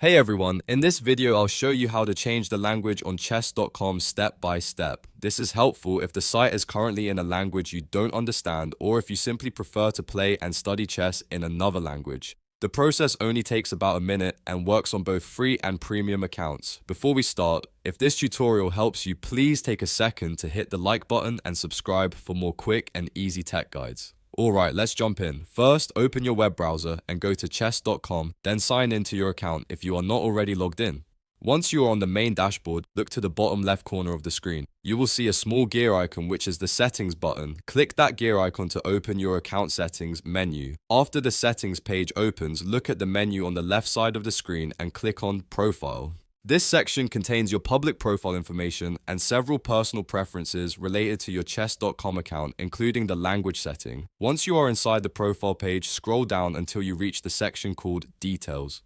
Hey everyone, in this video I'll show you how to change the language on chess.com step by step. This is helpful if the site is currently in a language you don't understand or if you simply prefer to play and study chess in another language. The process only takes about a minute and works on both free and premium accounts. Before we start, if this tutorial helps you, please take a second to hit the like button and subscribe for more quick and easy tech guides. Alright, let's jump in. First, open your web browser and go to chess.com, then sign into your account if you are not already logged in. Once you are on the main dashboard, look to the bottom left corner of the screen. You will see a small gear icon which is the settings button. Click that gear icon to open your account settings menu. After the settings page opens, look at the menu on the left side of the screen and click on Profile. This section contains your public profile information and several personal preferences related to your chess.com account, including the language setting. Once you are inside the profile page, scroll down until you reach the section called Details.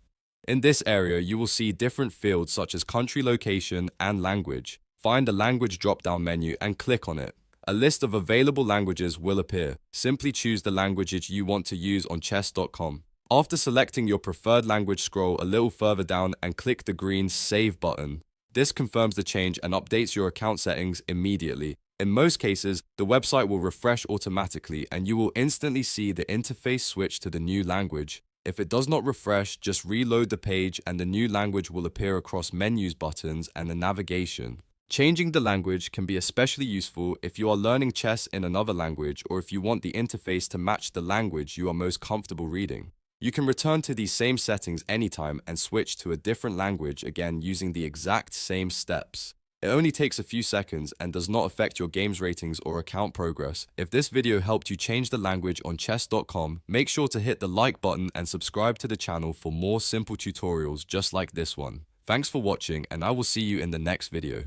In this area, you will see different fields such as country location and language. Find the language drop-down menu and click on it. A list of available languages will appear. Simply choose the languages you want to use on chess.com. After selecting your preferred language, scroll a little further down and click the green Save button. This confirms the change and updates your account settings immediately. In most cases, the website will refresh automatically and you will instantly see the interface switch to the new language. If it does not refresh, just reload the page and the new language will appear across menus, buttons, and the navigation. Changing the language can be especially useful if you are learning chess in another language or if you want the interface to match the language you are most comfortable reading. You can return to these same settings anytime and switch to a different language again using the exact same steps. It only takes a few seconds and does not affect your game's ratings or account progress. If this video helped you change the language on chess.com, make sure to hit the like button and subscribe to the channel for more simple tutorials just like this one. Thanks for watching and I will see you in the next video.